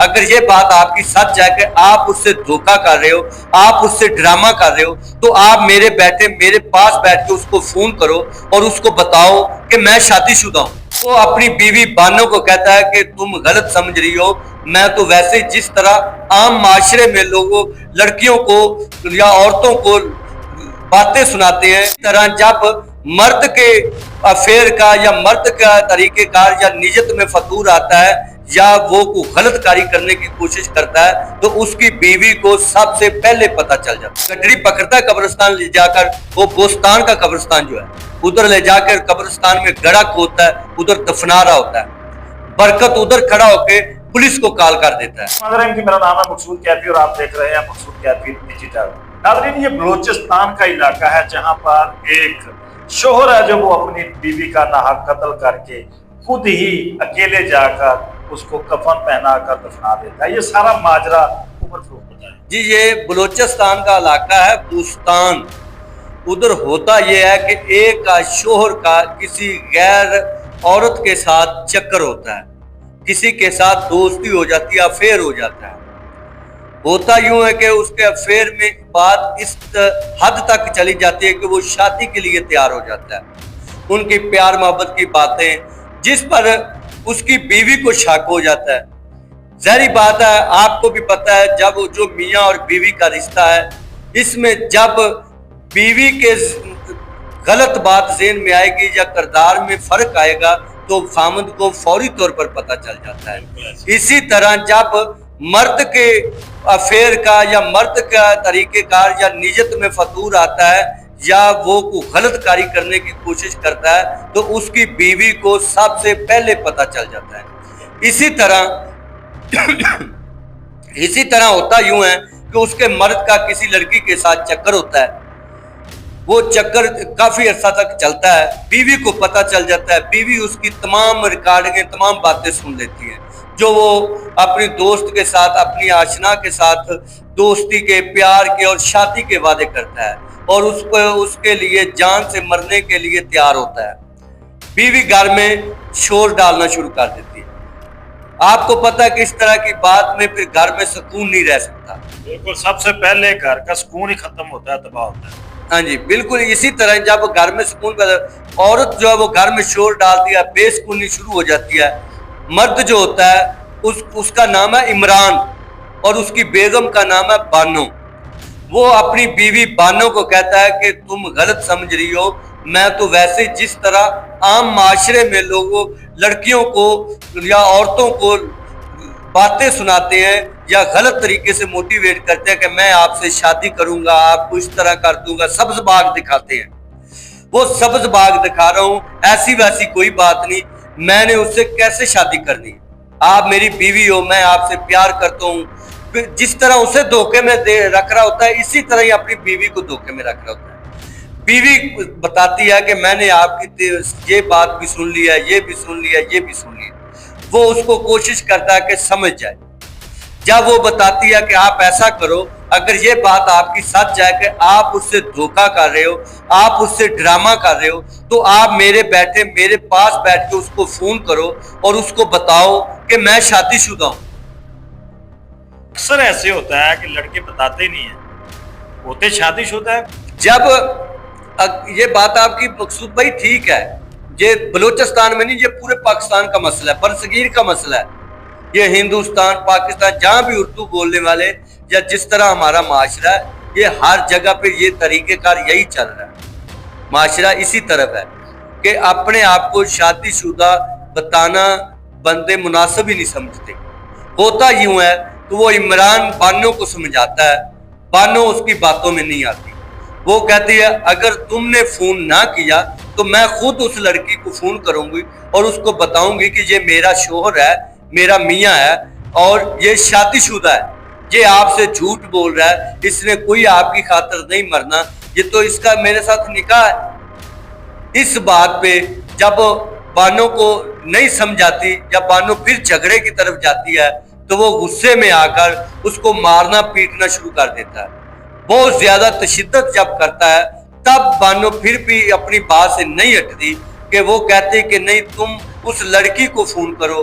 اگر یہ بات آپ کی سچ ہے کہ آپ اس سے دھوکہ کر رہے ہو، آپ اس سے ڈرامہ کر رہے ہو، تو آپ میرے پاس بیٹھ کے اس کو فون کرو اور اس کو بتاؤ کہ میں شادی شدہ ہوں۔ وہ اپنی بیوی بانو کو کہتا ہے کہ تم غلط سمجھ رہی ہو، میں تو ویسے جس طرح عام معاشرے میں لوگوں لڑکیوں کو یا عورتوں کو باتیں سناتے ہیں، اس طرح جب مرد کے افیئر کا یا مرد کا طریقہ کار یا نیت میں فطور آتا ہے یا وہ کو غلط کاری کرنے کی کوشش کرتا ہے تو اس کی بیوی کو سب سے پہلے پتہ چل جاتا ہے۔ گڈری پکڑتا ہے قبرستان لے جا کر، وہ بوستان کا قبرستان جو ہے ادھر لے جا کر قبرستان میں گڑھا کھودتا ہے، ادھر دفنا رہا ہوتا ہے۔ برکت ادھر کھڑا ہو کے پولیس کو کال کر دیتا ہے۔ ناظرین کی میرا نام ہے مقصود کیفی اور آپ دیکھ رہے ہیں مقصود کیفی ڈیجیٹل۔ ناظرین یہ بلوچستان کا علاقہ ہے جہاں پر ایک شوہر ہے جو وہ اپنی بیوی کا ناحق قتل کر کے خود ہی اکیلے جا کر اس کو کفن پہنا کر دفنا دیتا ہے۔ یہ سارا ماجرا عمر فروخ ہوتا ہے جی یہ بلوچستان کا علاقہ ہے بوستان۔ ادھر ہوتا یہ ہے کہ ایک کا شوہر کا کسی غیر عورت کے ساتھ چکر ہوتا ہے، کسی کے ساتھ دوستی ہو جاتی ہے، افیئر ہو جاتا ہے۔ ہوتا یوں ہے کہ اس کے افیئر میں بات اس حد تک چلی جاتی ہے کہ وہ شادی کے لیے تیار ہو جاتا ہے۔ ان کی پیار محبت کی باتیں جس پر اس کی بیوی کو شک ہو جاتا ہے۔ ظاہری بات ہے، آپ کو بھی پتہ ہے جب جو میاں اور بیوی کا رشتہ ہے اس میں جب بیوی کے غلط بات ذہن میں آئے گی یا کردار میں فرق آئے گا تو خامد کو فوری طور پر پتہ چل جاتا ہے۔ اسی طرح جب مرد کے افیئر کا یا مرد کا طریقہ کار یا نیت میں فطور آتا ہے یا وہ کو غلط کاری کرنے کی کوشش کرتا ہے تو اس کی بیوی کو سب سے پہلے پتہ چل جاتا ہے۔ اسی طرح ہوتا یوں ہے کہ اس کے مرد کا کسی لڑکی کے ساتھ چکر ہوتا ہے، وہ چکر کافی عرصہ تک چلتا ہے، بیوی کو پتہ چل جاتا ہے، بیوی اس کی تمام ریکارڈنگیں تمام باتیں سن لیتی ہیں جو وہ اپنی دوست کے ساتھ اپنی آشنا کے ساتھ دوستی کے پیار کے اور شادی کے وعدے کرتا ہے اور اس کے لیے جان سے مرنے کے لیے تیار ہوتا ہے۔ بیوی گھر میں شور ڈالنا شروع کر دیتی ہے۔ آپ کو پتہ ہے کہ اس طرح کی بات میں پھر گھر میں سکون نہیں رہ سکتا۔ بالکل سب سے پہلے گھر کا سکون ہی ختم ہوتا ہے، تباہ ہوتا ہے۔ ہاں جی بالکل اسی طرح جب گھر میں سکون کا عورت جو ہے وہ گھر میں شور ڈالتی ہے، بے سکونی شروع ہو جاتی ہے۔ مرد جو ہوتا ہے اس کا نام ہے عمران اور اس کی بیگم کا نام ہے بانو۔ وہ اپنی بیوی بانو کو کہتا ہے کہ تم غلط سمجھ رہی ہو، میں تو ویسے جس طرح عام معاشرے میں لوگوں لڑکیوں کو یا عورتوں کو باتیں سناتے ہیں یا غلط طریقے سے موٹیویٹ کرتے ہیں کہ میں آپ سے شادی کروں گا، آپ کو اس طرح کر دوں گا، سبز باغ دکھاتے ہیں۔ وہ سبز باغ دکھا رہا ہوں، ایسی ویسی کوئی بات نہیں، میں نے اس سے کیسے شادی کرنی؟ آپ میری بیوی ہو، میں آپ سے پیار کرتا ہوں۔ جس طرح اسے دھوکے میں رکھ رہا ہوتا ہے اسی طرح ہی اپنی بیوی کو دھوکے میں رکھ رہا ہوتا ہے۔ بیوی بتاتی ہے کہ میں نے آپ کی یہ بات بھی سن لی ہے، یہ بھی سن لی ہے، یہ بھی سن لی ہے۔ وہ اس کو کوشش کرتا ہے کہ سمجھ جائے۔ جب وہ بتاتی ہے کہ آپ ایسا کرو، اگر یہ بات آپ کی سچ ہے کہ آپ اس سے دھوکہ کر رہے ہو، آپ اس سے ڈرامہ کر رہے ہو، تو آپ میرے پاس بیٹھ کے اس کو فون کرو اور اس کو بتاؤ کہ میں شادی شدہ ہوں۔ اکثر ایسے ہوتا ہے کہ لڑکے بتاتے نہیں ہیں، ہوتے شادی شدہ ہے۔ جب یہ بات آپ کی مقصود بھائی ٹھیک ہے، یہ بلوچستان میں نہیں، یہ پورے پاکستان کا مسئلہ ہے، برصغیر کا مسئلہ ہے۔ یہ ہندوستان پاکستان جہاں بھی اردو بولنے والے یا جس طرح ہمارا معاشرہ ہے، یہ ہر جگہ پہ یہ طریقہ کار یہی چل رہا ہے۔ معاشرہ اسی طرف ہے کہ اپنے آپ کو شادی شدہ بتانا بندے مناسب ہی نہیں سمجھتے۔ ہوتا یوں ہے تو وہ عمران بانو کو سمجھاتا ہے، بانو اس کی باتوں میں نہیں آتی۔ وہ کہتی ہے اگر تم نے فون نہ کیا تو میں خود اس لڑکی کو فون کروں گی اور اس کو بتاؤں گی کہ یہ میرا شوہر ہے، میرا میاں ہے اور یہ شادی شدہ ہے، یہ آپ سے جھوٹ بول رہا ہے، اس نے کوئی آپ کی خاطر نہیں مرنا، یہ تو اس کا میرے ساتھ نکاح ہے۔ اس بات پہ جب بانو کو نہیں سمجھاتی یا بانو پھر جھگڑے کی طرف جاتی ہے تو وہ غصے میں آ کر اس کو مارنا پیٹنا شروع کر دیتا ہے۔ بہت زیادہ تشدد جب کرتا ہے تب بانو پھر بھی اپنی بات سے نہیں ہٹتی کہ وہ کہتے کہ نہیں تم اس لڑکی کو فون کرو